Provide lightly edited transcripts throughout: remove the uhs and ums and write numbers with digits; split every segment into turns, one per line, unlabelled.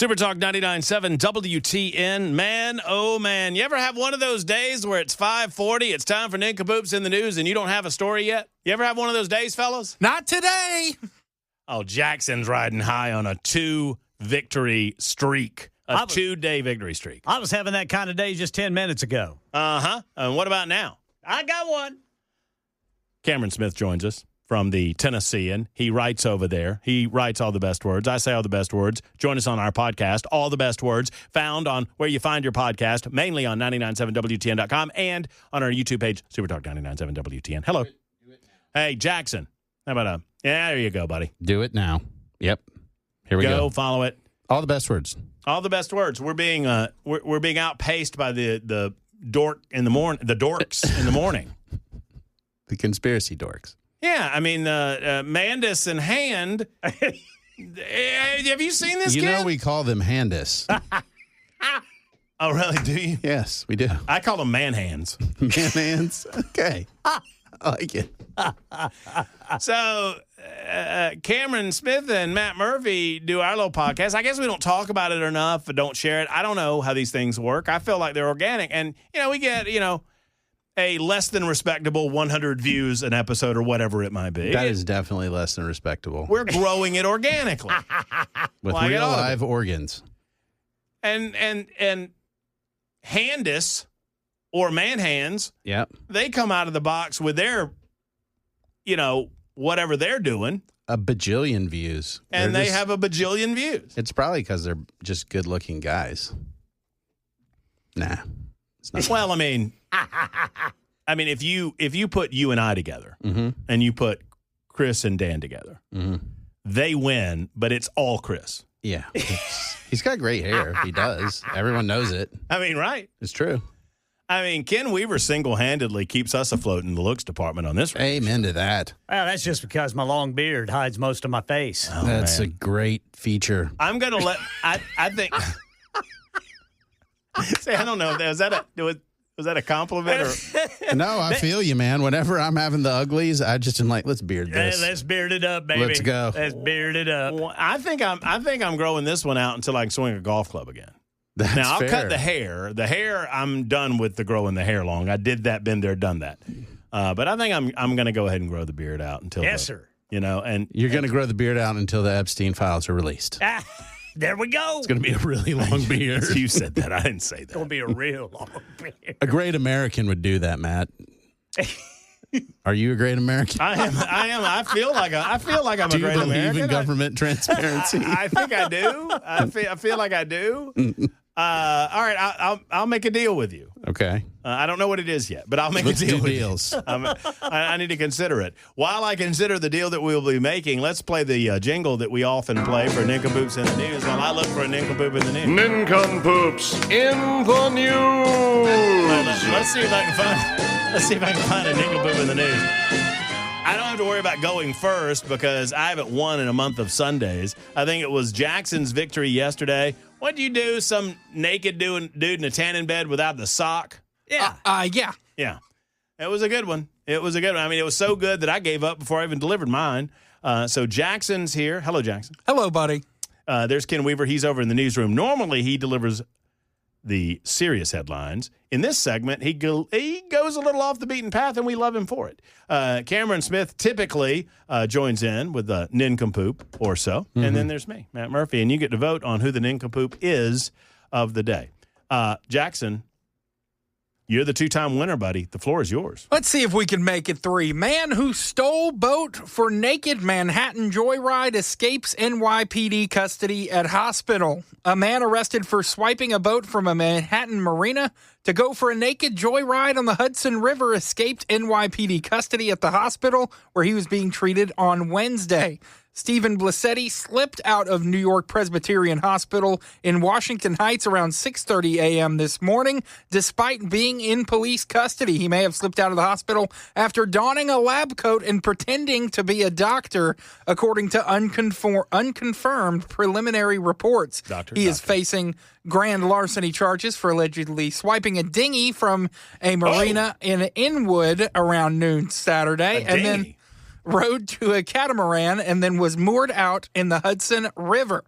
Super Talk 99.7 WTN. Man, oh man. You ever have one of those days where it's 5:40, it's time for Nincompoops in the news, and you don't have a story yet? You ever have one of those days, fellas?
Not today.
Oh, Jackson's riding high on a 2-victory streak. A 2-day victory streak.
I was having that kind of day just 10 minutes ago.
Uh-huh. And what about now?
I got one.
Cameron Smith joins us from the Tennessean. He writes over there. He writes all the best words. I say all the best words. Join us on our podcast, All the Best Words, found on where you find your podcast, mainly on 997WTN.com and on our YouTube page, Supertalk 997WTN. Hello. Hey, Jackson. How about yeah, there you go, buddy.
Do it now. Yep. Here we go.
Follow it.
All the best words.
All the best words. We're being we're being outpaced by the dork in the morning, the dorks in the morning.
The conspiracy dorks.
Yeah, I mean, Mandis and Hand. Have you seen this kid?
You know we call them Handis.
Oh, really? Do you?
Yes, we do.
I call them man hands.
Man hands? Okay. I like it.
So, Cameron Smith and Matt Murphy do our little podcast. I guess we don't talk about it enough, but don't share it. I don't know how these things work. I feel like they're organic. And, we get, a less than respectable 100 views an episode or whatever it might be.
That is definitely less than respectable.
We're growing it organically.
With real live organs.
And Handis or Man Hands,
yep,
they come out of the box with their, whatever they're doing.
A bajillion views.
And they have a bajillion views.
It's probably because they're just good-looking guys. Nah. It's not.
Well, I mean, if you put you and I together,
mm-hmm.
and you put Chris and Dan together,
mm-hmm.
they win, but it's all Chris.
Yeah. He's got great hair. He does. Everyone knows it.
I mean, right?
It's true.
I mean, Ken Weaver single-handedly keeps us afloat in the looks department on this.
Amen to that.
Well, that's just because my long beard hides most of my face.
Oh,
that's
man.
a great feature.
I'm going to let – I think – see, I don't know. Was that a compliment? Or?
No, I feel you, man. Whenever I'm having the uglies, I just am like, let's beard this.
Let's beard it up, baby.
Let's go.
Let's beard it up.
Well, I think I'm growing this one out until I can swing a golf club again.
That's
now, I'll
fair.
cut the hair. The hair, I'm done with the growing the hair long. I did that, been there, done that. But I think I'm going to go ahead and grow the beard out until
sir.
And
you're going to grow the beard out until the Epstein files are released.
There we go.
It's going to be a really long beard.
You said that. I didn't say that.
It's going to be a real long beard.
A great American would do that, Matt. Are you a great American?
I am. I feel like I'm a great American.
Do you believe in government transparency?
I think I do. I feel like I do. All right, I'll make a deal with you.
Okay.
I don't know what it is yet, but I'll make a deal with
deals.
I need to consider it. While I consider the deal that we'll be making, let's play the jingle that we often play for Nincompoops in the News while I look for a Nincompoop in the News.
Nincompoops in the News.
Let's see if I can find a Nincompoop in the News. I don't have to worry about going first because I haven't won in a month of Sundays. I think it was Jackson's victory yesterday. What'd you do? Some naked dude in a tanning bed without the sock?
Yeah.
Yeah.
Yeah. It was a good one. I mean, it was so good that I gave up before I even delivered mine. So Jackson's here. Hello, Jackson.
Hello, buddy.
There's Ken Weaver. He's over in the newsroom. Normally, he delivers the serious headlines. In this segment, he goes a little off the beaten path, and we love him for it. Cameron Smith typically joins in with a Nincompoop or so. Mm-hmm. And then there's me, Matt Murphy, and you get to vote on who the Nincompoop is of the day. Jackson, you're the two-time winner, buddy. The floor is yours.
Let's see if we can make it 3. Man who stole boat for naked Manhattan joyride escapes NYPD custody at hospital. A man arrested for swiping a boat from a Manhattan marina to go for a naked joyride on the Hudson River escaped NYPD custody at the hospital where he was being treated on Wednesday. Stephen Blissetti slipped out of New York Presbyterian Hospital in Washington Heights around 6:30 a.m. this morning, despite being in police custody. He may have slipped out of the hospital after donning a lab coat and pretending to be a doctor, according to unconfirmed preliminary reports. He is facing grand larceny charges for allegedly swiping a dinghy from a marina in Inwood around noon Saturday, and then rode to a catamaran and then was moored out in the Hudson River.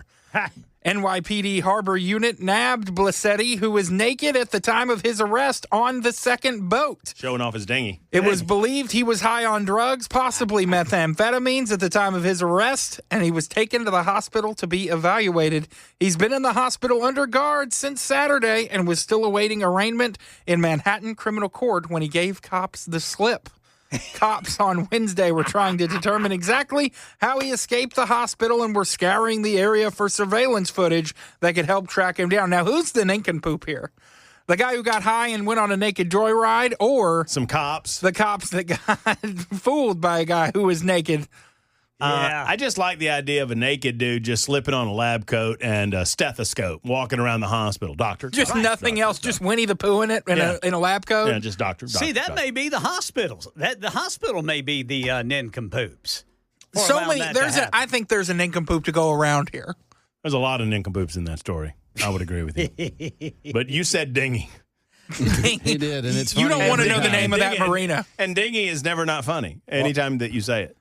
NYPD Harbor Unit nabbed Blassetti, who was naked at the time of his arrest on the second boat.
Showing off his dinghy.
It was believed he was high on drugs, possibly methamphetamines, at the time of his arrest, and he was taken to the hospital to be evaluated. He's been in the hospital under guard since Saturday and was still awaiting arraignment in Manhattan criminal court when he gave cops the slip. Cops on Wednesday were trying to determine exactly how he escaped the hospital and were scouring the area for surveillance footage that could help track him down. Now, who's the nincompoop here? The guy who got high and went on a naked joyride, or
some cops?
The cops that got fooled by a guy who was naked?
I just like the idea of a naked dude just slipping on a lab coat and a stethoscope, walking around the hospital. Doctor.
Just
Right.
nothing else, just Winnie the Pooh in it in a lab coat.
Yeah, just doctor.
See, that
doctor.
may be the hospitals. The hospital may be the Nincompoops. For
So
allowing
many.
that to happen.
I think there's a nincompoop to go around here.
There's a lot of nincompoops in that story. I would agree with you. But you said dinghy.
He did, and it's
You don't
funny
want to
every
know the
time.
name of that marina.
And dinghy is never not funny anytime that you say it.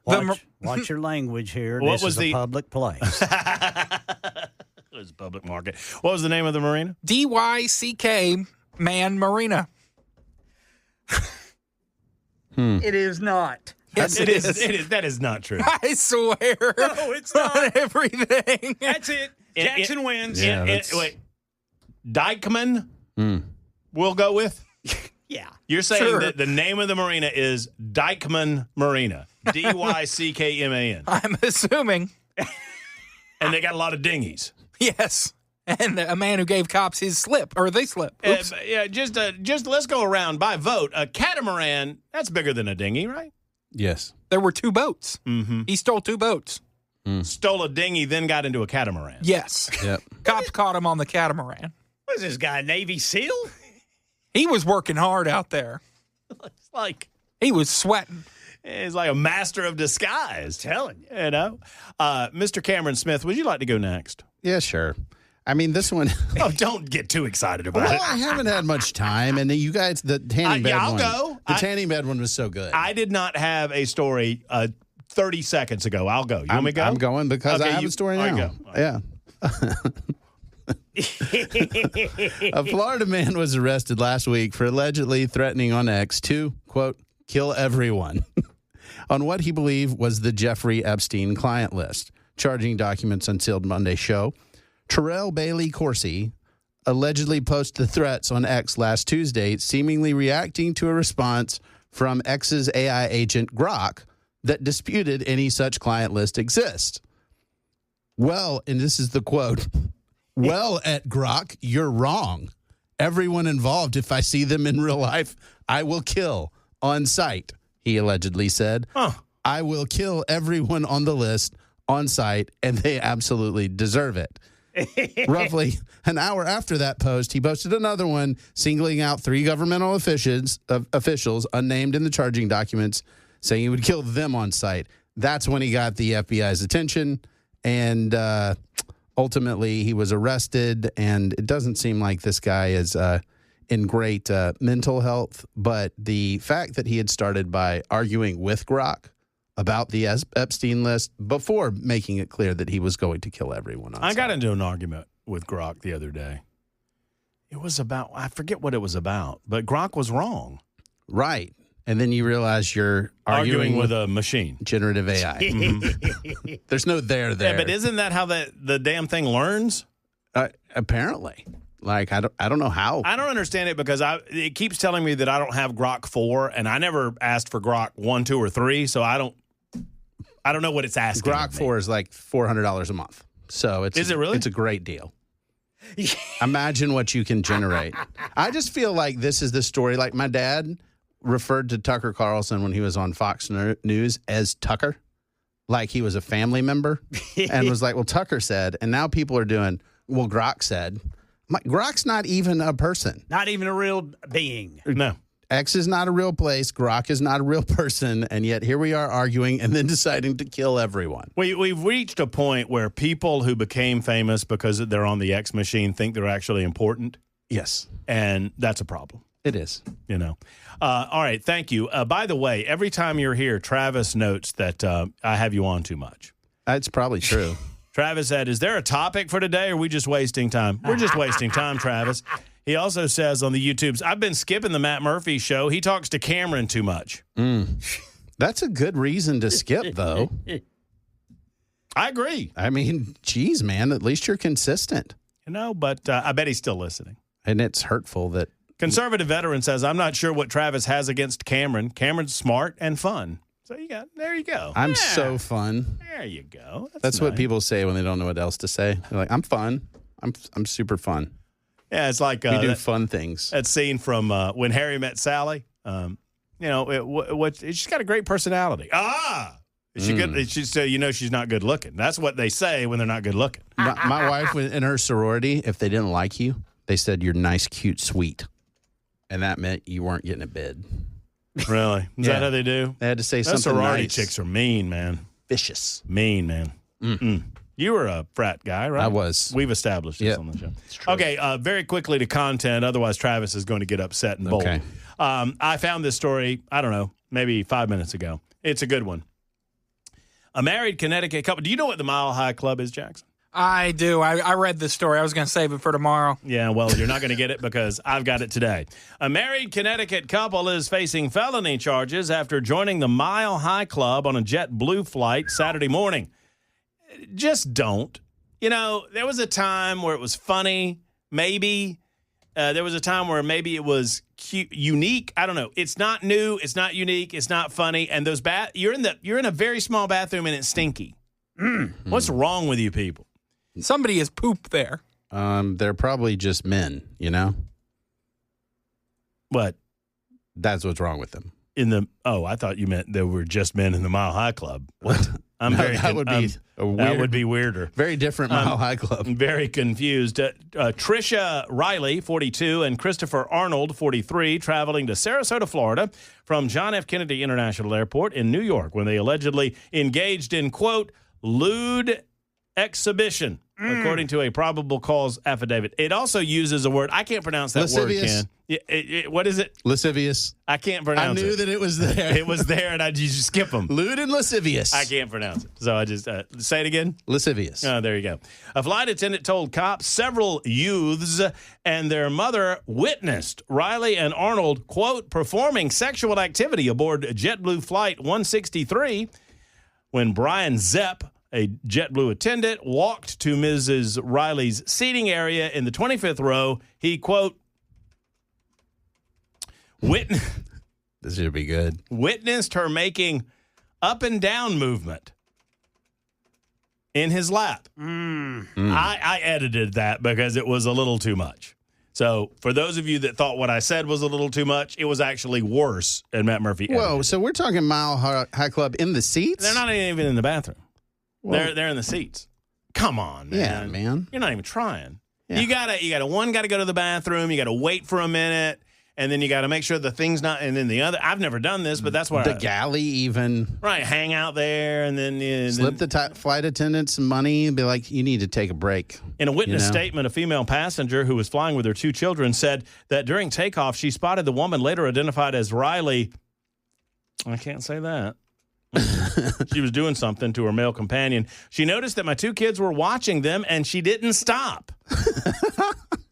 Watch your language here.
What
This
was
is a public place.
It was public market. What was the name of the marina?
DYCK Man Marina.
It is not.
Yes,
It is. That is not true.
I swear.
No, it's
on
not.
everything.
That's it. Jackson wins.
Yeah. that's-
Wait. Dykeman, we'll go with?
Yeah.
You're saying
Sure.
that the name of the marina is Dykeman Marina. DYCKMAN.
I'm assuming.
And they got a lot of dinghies.
Yes. And a man who gave cops his slip, or they slip. Oops.
Yeah, just let's go around by vote. A catamaran, that's bigger than a dinghy, right?
Yes.
There were two boats.
Mm-hmm.
He stole two boats.
Stole a dinghy, then got into a catamaran.
Yes.
Yep.
Cops caught him on the catamaran.
What is this guy, Navy SEAL?
He was working hard out there.
It's like
He was sweating.
he's like a master of disguise.
Telling you.
You know? Mr. Cameron Smith, would you like to go next?
Yeah, sure. I mean, this one.
Oh, don't get too excited about
Well,
it.
I haven't had much time, and you guys, the tanning bed
I'll
one.
go.
The tanning bed one was so good.
I did not have a story 30 seconds ago. I'll go. You want me to go?
I'm going because
Okay,
I have
you-
a story
all right,
now.
go.
Yeah. A Florida man was arrested last week for allegedly threatening on X to, quote, kill everyone on what he believed was the Jeffrey Epstein client list. Charging documents unsealed Monday show. Terrell Bailey Corsi allegedly posted the threats on X last Tuesday, seemingly reacting to a response from X's AI agent Grok that disputed any such client list exists. Well, and this is the quote, well, at Grok, you're wrong. Everyone involved, if I see them in real life, I will kill on sight, he allegedly said.
Huh.
I will kill everyone on the list on site, and they absolutely deserve it. Roughly an hour after that post, he posted another one singling out 3 governmental officials unnamed in the charging documents, saying he would kill them on site. That's when he got the FBI's attention, and ultimately he was arrested. And it doesn't seem like this guy is in great mental health, but the fact that he had started by arguing with Grok about the Epstein list before making it clear that he was going to kill everyone on
I got
site.
into an argument with Grok the other day. It was about, I forget what it was about, but Grok was wrong.
Right. And then you realize you're
Arguing with a machine.
generative AI. There's no there.
Yeah, but isn't that how the damn thing learns?
Apparently. Like, I don't know how.
I don't understand it because it keeps telling me that I don't have Grok 4, and I never asked for Grok 1, 2, or 3, so I don't know what it's asking.
Grok
of me.
4 is like $400 a month. So
Is it really?
It's a great deal. Imagine what you can generate. I just feel like this is the story. Like, my dad referred to Tucker Carlson when he was on Fox News as Tucker, like he was a family member, and was like, well, Tucker said, and now people are doing, well, Grok said. I'm like, Grok's not even a person.
Not even a real being.
No.
X is not a real place. Grok is not a real person. And yet here we are arguing and then deciding to kill everyone.
We've reached a point where people who became famous because they're on the X machine think they're actually important,
Yes,
and that's a problem.
it is.
You know. All right, thank you. By the way, every time you're here, Travis notes that I have you on too much.
That's probably true.
Travis said, is there a topic for today, or are we just wasting time? We're just wasting time, Travis. He also says on the YouTubes, I've been skipping the Matt Murphy show. He talks to Cameron too much.
That's a good reason to skip, though.
I agree.
I mean, geez, man, at least you're consistent.
But I bet he's still listening.
And it's hurtful that...
Conservative veteran says, I'm not sure what Travis has against Cameron. Cameron's smart and fun. So there you go.
I'm so fun.
There you go.
That's what
nice.
people say when they don't know what else to say. They're like, I'm fun. I'm super fun.
Yeah, it's like
We do fun things.
that scene from When Harry Met Sally. She's got a great personality. Is she good? She's not good looking. That's what they say when they're not good looking.
My wife, in her sorority, if they didn't like you, they said you're nice, cute, sweet. And that meant you weren't getting a bid.
Really? Is that how they do?
They had to say
Those
something
sorority
nice.
chicks are mean, man.
Vicious.
Mean, man. You were a frat guy, right?
I was.
We've established this on the show. Okay, very quickly to content. Otherwise, Travis is going to get upset and bold.
Okay.
I found this story, I don't know, maybe 5 minutes ago. It's a good one. A married Connecticut couple. Do you know what the Mile High Club is, Jackson?
I do. I read this story. I was going to save it for tomorrow.
Yeah, well, you're not going to get it because I've got it today. A married Connecticut couple is facing felony charges after joining the Mile High Club on a JetBlue flight Saturday morning. Just don't. There was a time where it was funny, maybe. There was a time where maybe it was cute, unique. I don't know. It's not new. It's not unique. It's not funny. And those you're in a very small bathroom and it's stinky. What's wrong with you people?
Somebody has pooped there.
They're probably just men,
What?
That's what's wrong with them.
I thought you meant there were just men in the Mile High Club. What? That would be weirder.
Very different Mile High Club.
I'm very confused. Trisha Riley, 42, and Christopher Arnold, 43, traveling to Sarasota, Florida from John F. Kennedy International Airport in New York when they allegedly engaged in, quote, lewd exhibition, according to a probable cause affidavit. It also uses a word. I can't pronounce that
Lascivious.
word, Ken. What is it?
Lascivious.
I can't pronounce it.
I knew that it was there.
It was there, and I just skip them.
Lewd and lascivious.
I can't pronounce it. So I just say it again.
Lascivious.
Oh, there you go. A flight attendant told cops several youths and their mother witnessed Riley and Arnold, quote, performing sexual activity aboard JetBlue Flight 163 when Brian Zepp, a JetBlue attendant, walked to Mrs. Riley's seating area in the 25th row. He, quote,
This should be good.
Witnessed her making up and down movement in his lap. I edited that because it was a little too much. So for those of you that thought what I said was a little too much, it was actually worse. And Matt Murphy edited.
Whoa, so we're talking Mile High Club in the seats?
They're not even in the bathroom.
Well,
They're in the seats. Come on, man.
Yeah, man.
You're not even trying.
Yeah.
You gotta go to the bathroom. You gotta wait for a minute, and then you gotta make sure the thing's not. And then the other. I've never done this, but that's what
the galley even.
Right, hang out there, and then
Slip the flight attendant some money and be like, you need to take a break.
In a witness statement, a female passenger who was flying with her 2 children said that during takeoff, she spotted the woman later identified as Riley. I can't say that. She was doing something to her male companion. She noticed that my 2 kids were watching them, and she didn't stop.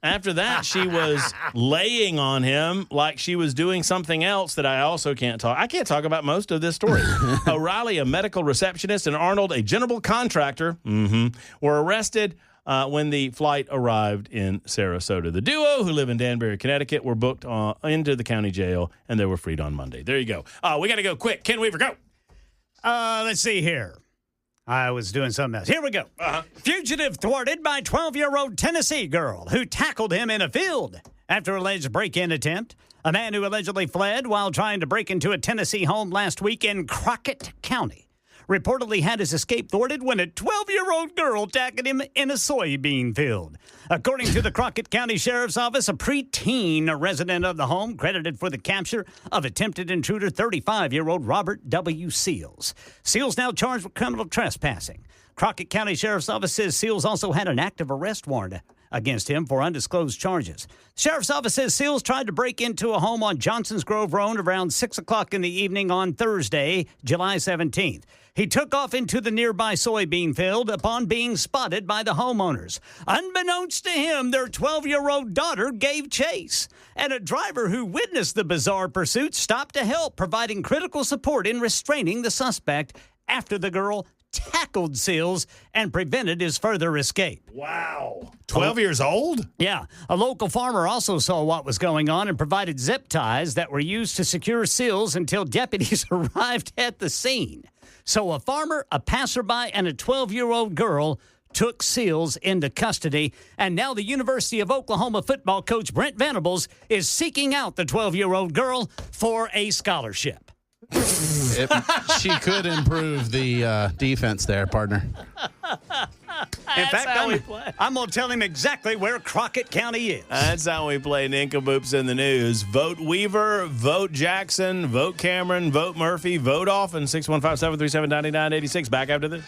After that, she was laying on him like she was doing something else that I also can't talk. I can't talk about most of this story. O'Reilly, a medical receptionist, and Arnold, a general contractor, were arrested when the flight arrived in Sarasota. The duo, who live in Danbury, Connecticut, were booked into the county jail, and they were freed on Monday. There you go. We got to go quick. Ken Weaver, go.
Let's see here. I was doing something else. Here we go. Fugitive thwarted by 12-year-old Tennessee girl who tackled him in a field after alleged break-in attempt. A man who allegedly fled while trying to break into a Tennessee home last week in Crockett County reportedly had his escape thwarted when a 12-year-old girl tackled him in a soybean field. According to the Crockett County Sheriff's Office, a preteen resident of the home credited for the capture of attempted intruder 35-year-old Robert W. Seals. Seals now charged with criminal trespassing. Crockett County Sheriff's Office says Seals also had an active arrest warrant against him for undisclosed charges. Sheriff's office says Seals tried to break into a home on Johnson's Grove Road around 6 o'clock in the evening on Thursday, July 17th. He took off into the nearby soybean field upon being spotted by the homeowners. Unbeknownst to him, their 12-year-old daughter gave chase, and a driver who witnessed the bizarre pursuit stopped to help, providing critical support in restraining the suspect after the girl tackled Seals and prevented his further escape.
Wow. 12 years old?
Yeah. A local farmer also saw what was going on and provided zip ties that were used to secure Seals until deputies arrived at the scene. So a farmer, a passerby, and a 12-year-old girl took Seals into custody, and now the University of Oklahoma football coach Brent Venables is seeking out the 12-year-old girl for a scholarship.
She could improve the defense there, partner.
In fact, I'm going to tell him exactly where Crockett County is.
That's how we play Nincompoops in the news. Vote Weaver, vote Jackson, vote Cameron, vote Murphy, vote Offen, 615-737-9986. Back after this.